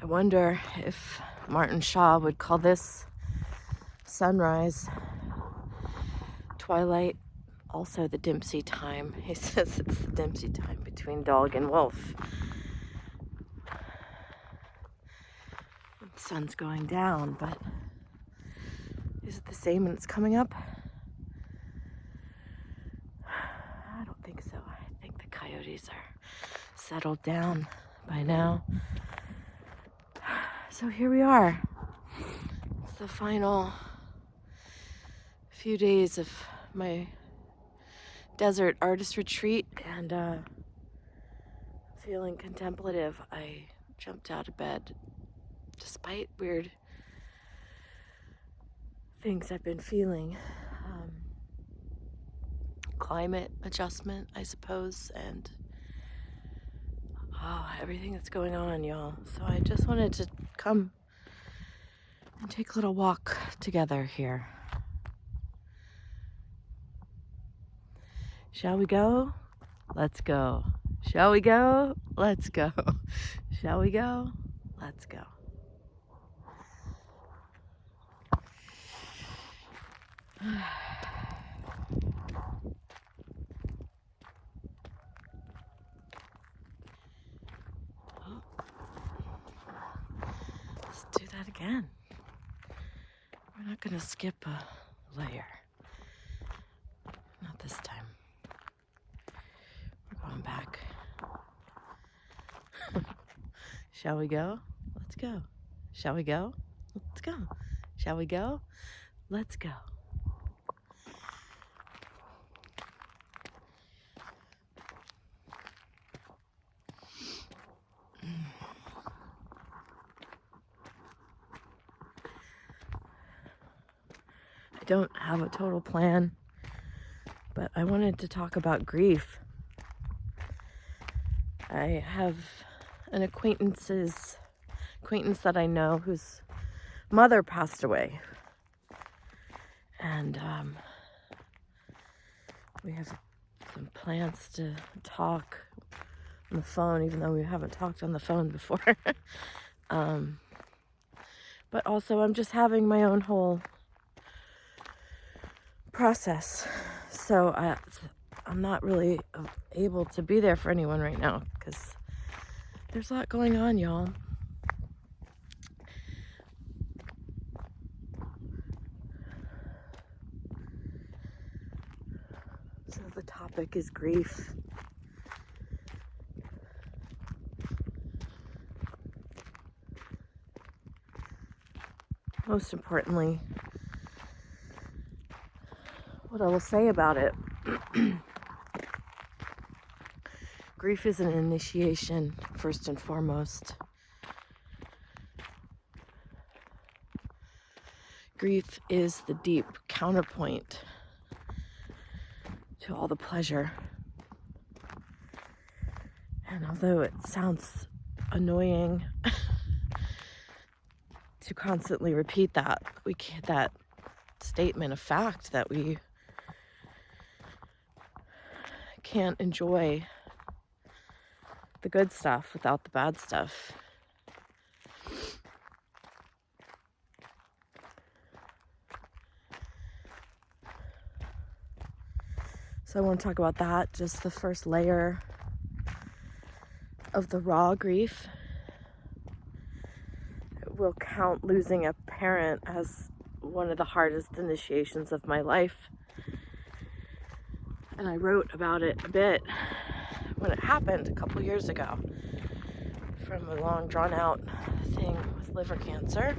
I wonder if Martin Shaw would call this sunrise, twilight, also the Dempsey time. He says it's the Dempsey time between dog and wolf. The sun's going down, but is it the same when it's coming up? I don't think so. I think the coyotes are settled down by now. So here we are. It's the final few days of my desert artist retreat, and feeling contemplative. I jumped out of bed despite weird things I've been feeling. Climate adjustment, I suppose, and everything that's going on, y'all. So I just wanted to come and take a little walk together here. Shall we go? Let's go. Shall we go? Let's go. Shall we go? Let's go. Let's do that again. We're not going to skip a layer. Not this time. We're going back. Shall we go? Let's go. Shall we go? Let's go. Shall we go? Let's go. I don't have a total plan, but I wanted to talk about grief. I have an acquaintance that I know whose mother passed away, and we have some plans to talk on the phone, even though we haven't talked on the phone before. But also I'm just having my own whole process, so I'm not really able to be there for anyone right now because there's a lot going on, y'all. So the topic is grief. Most importantly, what I will say about it. Grief is an initiation, first and foremost. Grief is the deep counterpoint to all the pleasure. And although it sounds annoying to constantly repeat that, that statement of fact that we can't enjoy the good stuff without the bad stuff. So I want to talk about that, just the first layer of the raw grief. We'll count losing a parent as one of the hardest initiations of my life. And I wrote about it a bit when it happened a couple years ago, from a long drawn out thing with liver cancer.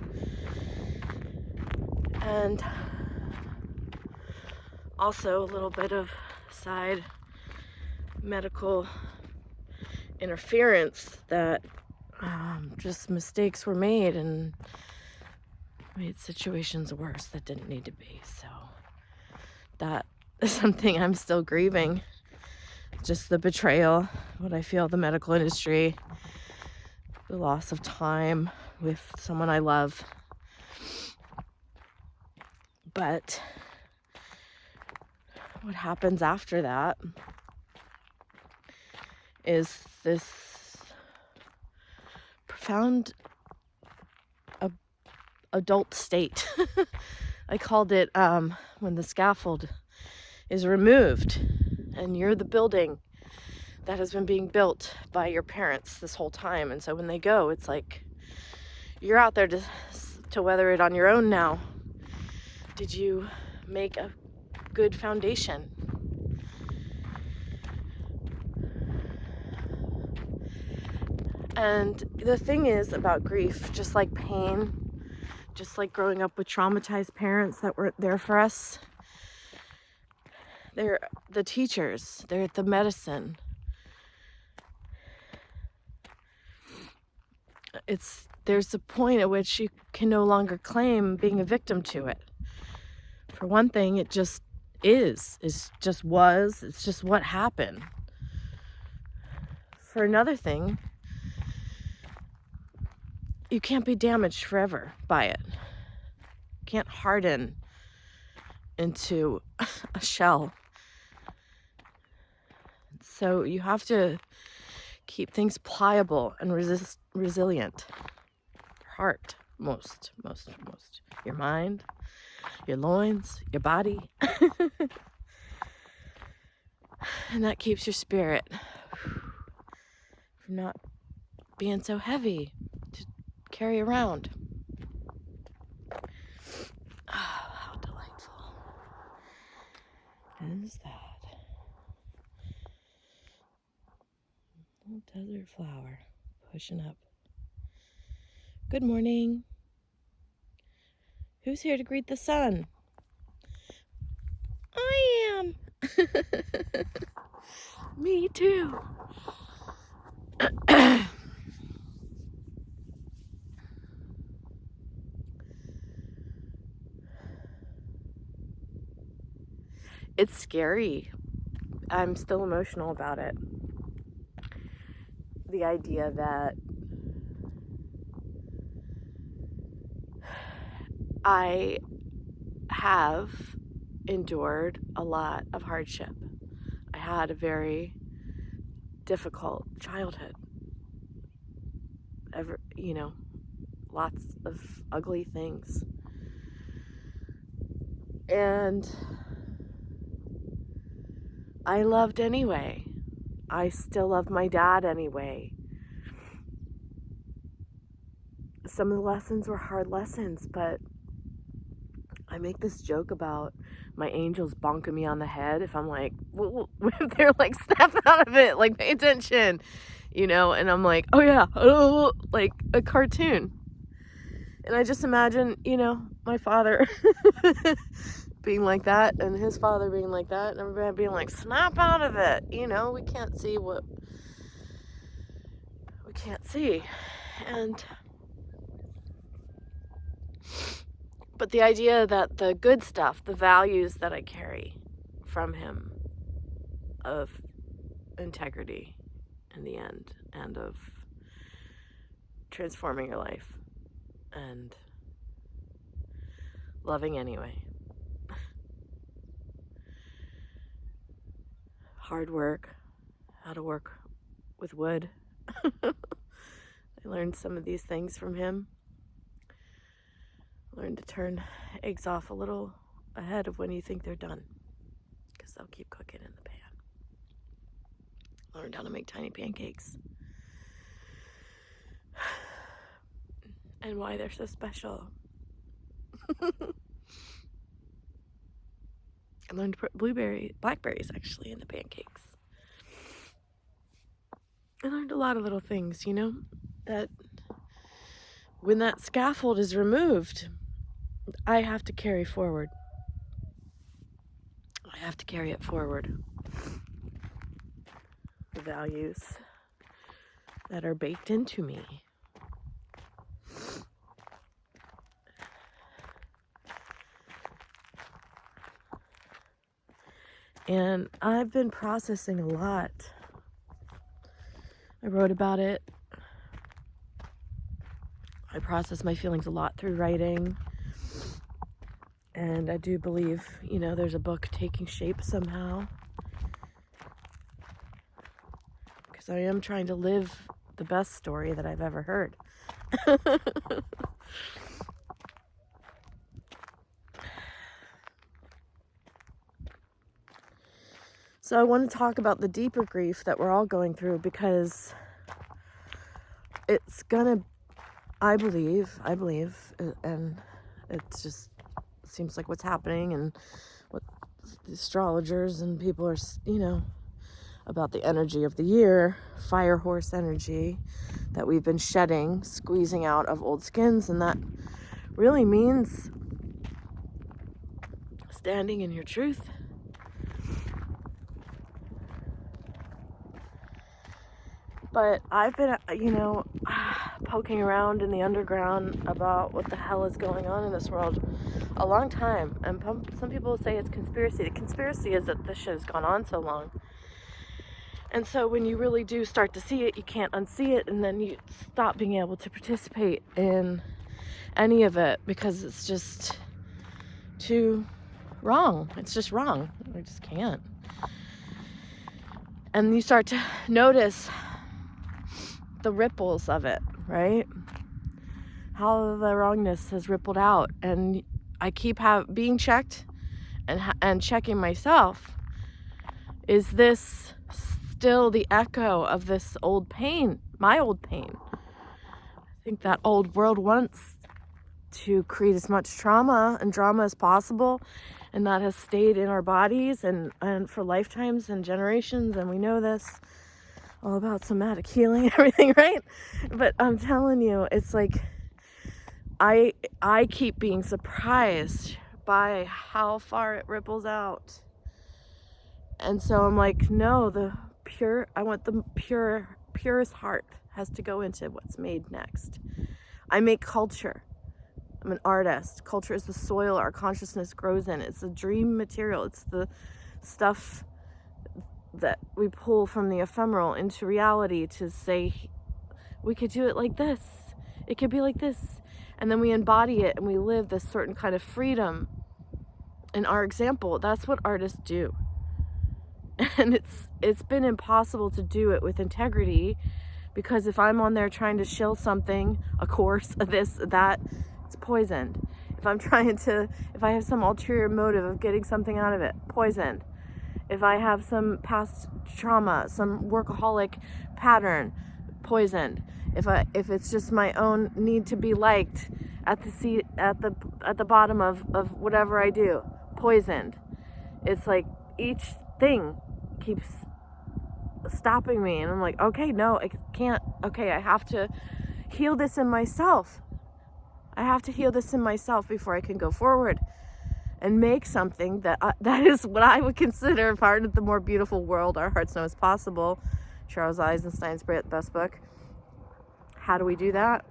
And also a little bit of side medical interference that just mistakes were made and made situations worse that didn't need to be. So that is something I'm still grieving. Just the betrayal, what I feel the medical industry, the loss of time with someone I love. But what happens after that is this profound adult state. I called it when the scaffold is removed and you're the building that has been being built by your parents this whole time. And so when they go, it's like you're out there to weather it on your own now. Did you make a good foundation? And the thing is about grief, just like pain, just like growing up with traumatized parents that weren't there for us, they're the teachers, they're the medicine. There's a point at which you can no longer claim being a victim to it. For one thing, it just is. It's just what happened. For another thing, you can't be damaged forever by it. You can't harden into a shell. So you have to keep things pliable and resilient. Your heart, most. Your mind, your loins, your body. And that keeps your spirit from not being so heavy to carry around. Oh, how delightful is that? Little desert flower pushing up. Good morning. Who's here to greet the sun? I am. Me too. It's scary. I'm still emotional about it. The idea that I have endured a lot of hardship. I had a very difficult childhood. Lots of ugly things. And I loved anyway. I still love my dad anyway. Some of the lessons were hard lessons, but I make this joke about my angels bonking me on the head if I'm like, if they're like, snap out of it, like, pay attention, and I'm like, oh yeah, like a cartoon. And I just imagine, my father being like that and his father being like that and everybody being like, snap out of it. We can't see what we can't see. But the idea that the good stuff, the values that I carry from him of integrity in the end and of transforming your life and loving anyway. Hard work, how to work with wood. I learned some of these things from him. Learn to turn eggs off a little ahead of when you think they're done, because they'll keep cooking in the pan. Learned how to make tiny pancakes and why they're so special. I learned to put blackberries actually in the pancakes. I learned a lot of little things, that when that scaffold is removed, I have to carry forward. I have to carry it forward. The values that are baked into me. And I've been processing a lot. I wrote about it. I process my feelings a lot through writing. And I do believe, there's a book taking shape somehow. Because I am trying to live the best story that I've ever heard. So I want to talk about the deeper grief that we're all going through, because it's gonna, I believe, and it just seems like what's happening, and what the astrologers and people are, about the energy of the year, fire horse energy that we've been shedding, squeezing out of old skins, and that really means standing in your truth. But I've been, poking around in the underground about what the hell is going on in this world a long time. And some people say it's conspiracy. The conspiracy is that this shit has gone on so long. And so when you really do start to see it, you can't unsee it, and then you stop being able to participate in any of it because it's just too wrong. It's just wrong. I just can't. And you start to notice the ripples of it, right? How the wrongness has rippled out, and I keep being checked and checking myself. Is this still the echo of this old pain, my old pain? I think that old world wants to create as much trauma and drama as possible, and that has stayed in our bodies and for lifetimes and generations, and we know this. All about somatic healing and everything, right? But I'm telling you, it's like I keep being surprised by how far it ripples out. And so I'm like, no, I want the purest heart has to go into what's made next. I make culture. I'm an artist. Culture is the soil our consciousness grows in. It's the dream material. It's the stuff that we pull from the ephemeral into reality to say, we could do it like this. It could be like this. And then we embody it and we live this certain kind of freedom. In our example, that's what artists do. And it's been impossible to do it with integrity, because if I'm on there trying to shill something, a course, this, that, it's poisoned. If I have some ulterior motive of getting something out of it, poisoned. If I have some past trauma, some workaholic pattern, poisoned. If it's just my own need to be liked at the bottom of whatever I do, poisoned. It's like each thing keeps stopping me, and I'm like, okay, no, I can't. Okay, I have to heal this in myself. I have to heal this in myself before I can go forward and make something that is what I would consider part of the more beautiful world our hearts know is possible. Charles Eisenstein's best book. How do we do that?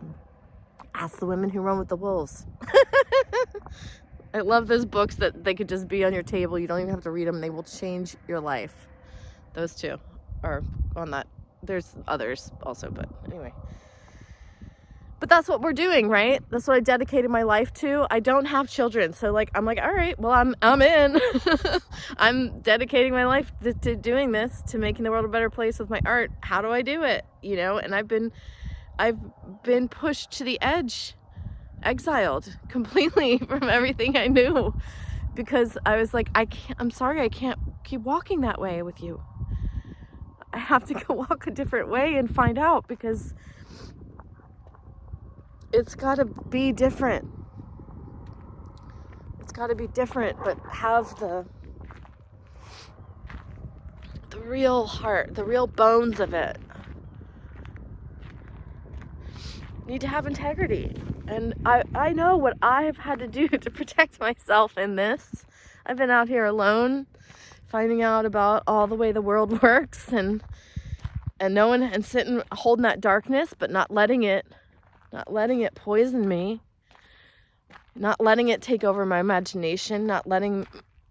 Ask the women who run with the wolves. I love those books that they could just be on your table. You don't even have to read them. They will change your life. Those two are on that. There's others also, but anyway. But that's what we're doing, right? That's what I dedicated my life to. I don't have children, so I'm like, all right, well, I'm in. I'm dedicating my life to doing this, to making the world a better place with my art. How do I do it? And I've been pushed to the edge, exiled completely from everything I knew, because I was like, I'm sorry, I can't keep walking that way with you. I have to go walk a different way and find out, because it's got to be different. It's got to be different, but have the real heart, the real bones of it. Need to have integrity. And I know what I've had to do to protect myself in this. I've been out here alone, finding out about all the way the world works, and knowing and sitting, holding that darkness, but not letting it poison me, not letting it take over my imagination, not letting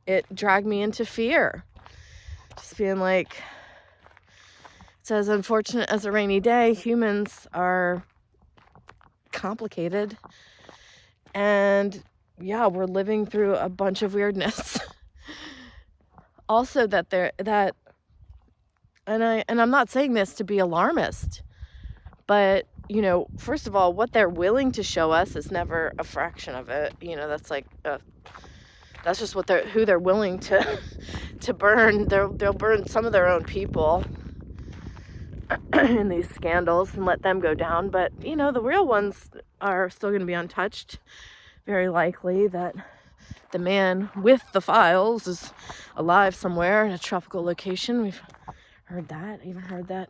it drag me into fear. Just being like, it's as unfortunate as a rainy day. Humans are complicated, and yeah, we're living through a bunch of weirdness. Also, and I'm not saying this to be alarmist, but first of all, what they're willing to show us is never a fraction of it. That's like that's just who they're willing to to burn. They'll burn some of their own people in these scandals and let them go down. But, you know, the real ones are still going to be untouched. Very likely that the man with the files is alive somewhere in a tropical location. We've heard that. Even heard that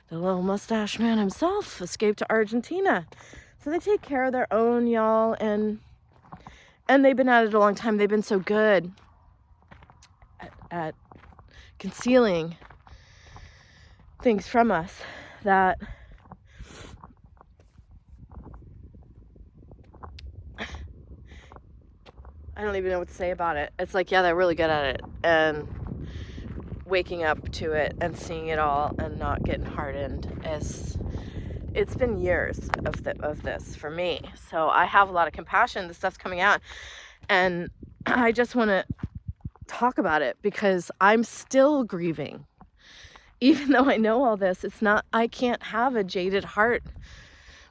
the little mustache man himself escaped to Argentina. So they take care of their own, y'all, and they've been at it a long time. They've been so good at concealing things from us that I don't even know what to say about it. It's like, yeah, they're really good at it, and waking up to it and seeing it all and not getting hardened it's been years of this for me. So I have a lot of compassion. This stuff's coming out, and I just want to talk about it because I'm still grieving. Even though I know all this, I can't have a jaded heart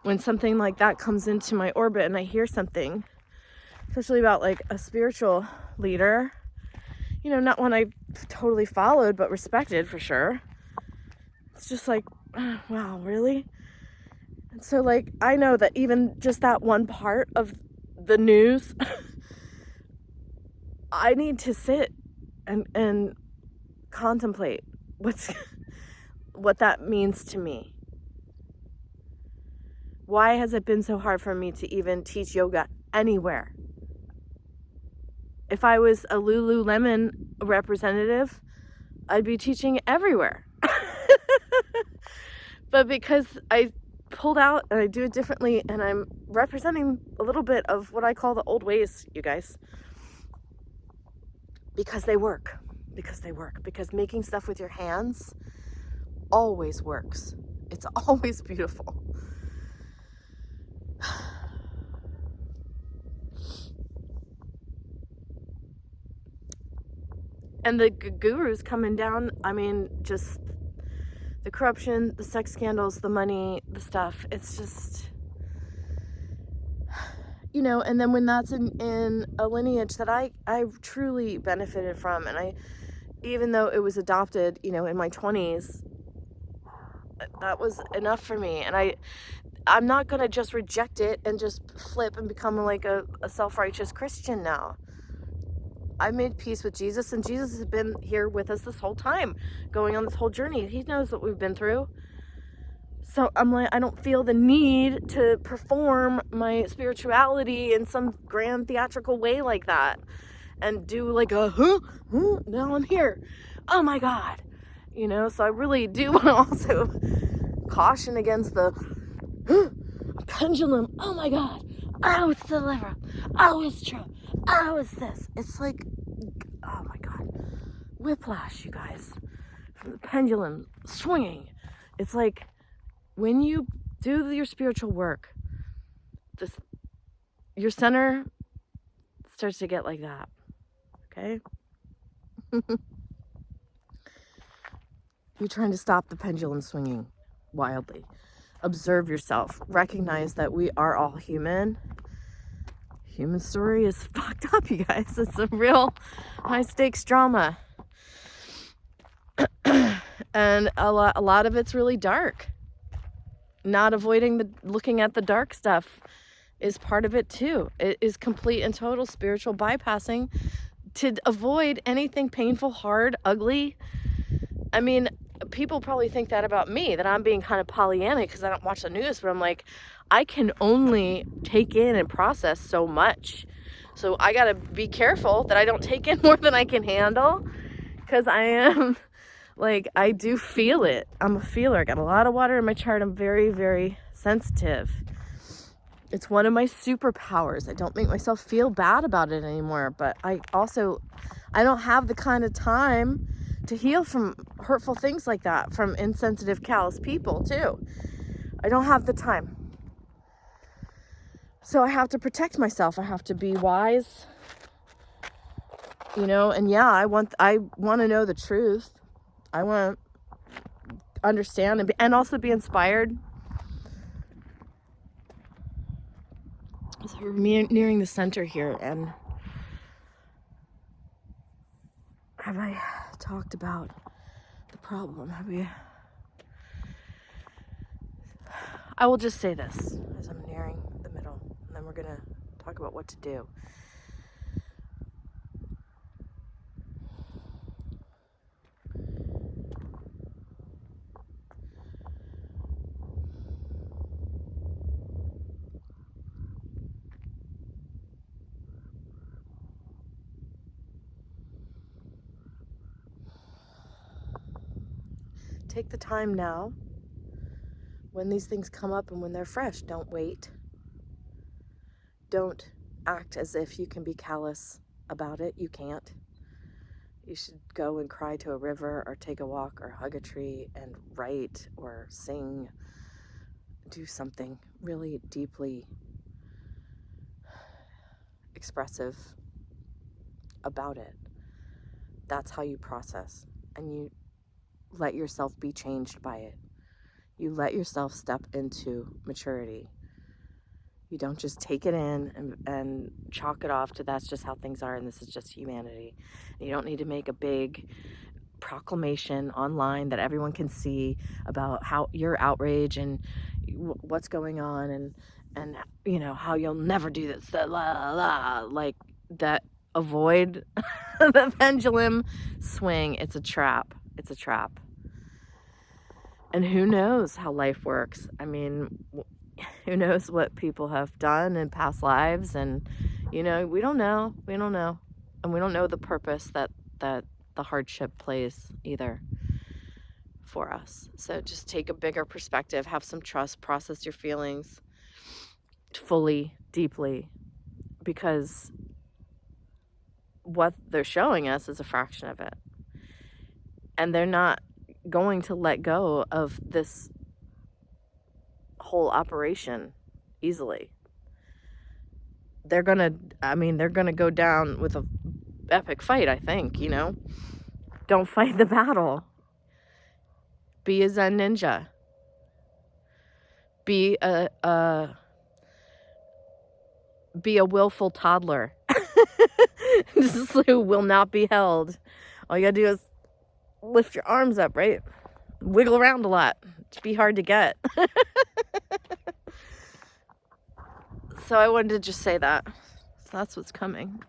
when something like that comes into my orbit and I hear something, especially about like a spiritual leader, you know, not one I totally followed, but respected for sure. It's just like, wow, really? And so like, I know that even just that one part of the news, I need to sit and contemplate what that means to me. Why has it been so hard for me to even teach yoga anywhere? If I was a Lululemon representative, I'd be teaching everywhere. But because I pulled out and I do it differently, and I'm representing a little bit of what I call the old ways, you guys, because they work. Because making stuff with your hands always works. It's always beautiful. And the gurus coming down, I mean, just the corruption, the sex scandals, the money, the stuff, it's just, you know, and then when that's in a lineage that I truly benefited from, and even though it was adopted, you know, in my 20s, that was enough for me. And I'm not going to just reject it and just flip and become like a self-righteous Christian now. I made peace with Jesus, and Jesus has been here with us this whole time, going on this whole journey. He knows what we've been through. So I'm like, I don't feel the need to perform my spirituality in some grand theatrical way like that and do like a, now I'm here. Oh my God. You know, so I really do want to also caution against the pendulum. Oh my God. Oh, it's the liver. Oh, it's Trump. Oh, it's this. It's like, oh my God. Whiplash, you guys. From the pendulum swinging. It's like when you do your spiritual work, your center starts to get like that. Okay? You're trying to stop the pendulum swinging wildly. Observe yourself. Recognize that we are all human. Human story is fucked up, you guys. It's a real high stakes drama. And a lot of it's really dark. Not avoiding looking at the dark stuff is part of it too. It is complete and total spiritual bypassing to avoid anything painful, hard, ugly. I mean, people probably think that about me, that I'm being kind of Pollyannic because I don't watch the news, but I'm like, I can only take in and process so much. So I got to be careful that I don't take in more than I can handle, because I am, like, I do feel it. I'm a feeler. I got a lot of water in my chart. I'm very, very sensitive. It's one of my superpowers. I don't make myself feel bad about it anymore, but I don't have the kind of time to heal from hurtful things like that, from insensitive, callous people too. I don't have the time. So I have to protect myself. I have to be wise, you know, and yeah, I want to know the truth. I want to understand and also be inspired. So we're nearing the center here, and have I talked about the problem? Have we? I will just say this as I'm nearing the middle, and then we're gonna talk about what to do. Take the time now. When these things come up and when they're fresh, don't wait. Don't act as if you can be callous about it. You can't. You should go and cry to a river or take a walk or hug a tree and write or sing. Do something really deeply expressive about it. That's how you process, and you let yourself be changed by it. You let yourself step into maturity. You don't just take it in and chalk it off to that's just how things are and this is just humanity. You don't need to make a big proclamation online that everyone can see about how your outrage and what's going on and you know how you'll never do this, like that. Avoid the pendulum swing. It's a trap. It's a trap. And who knows how life works? I mean, who knows what people have done in past lives? And, you know, we don't know. We don't know. And we don't know the purpose that the hardship plays either for us. So just take a bigger perspective, have some trust, process your feelings fully, deeply, because what they're showing us is a fraction of it. And they're not going to let go of this whole operation easily. They're gonna go down with a epic fight, I think, you know. Don't fight the battle. Be a Zen ninja. Be a willful toddler. Who will not be held. All you gotta do is lift your arms up, right? Wiggle around a lot. It'd be hard to get. So I wanted to just say that. So that's what's coming.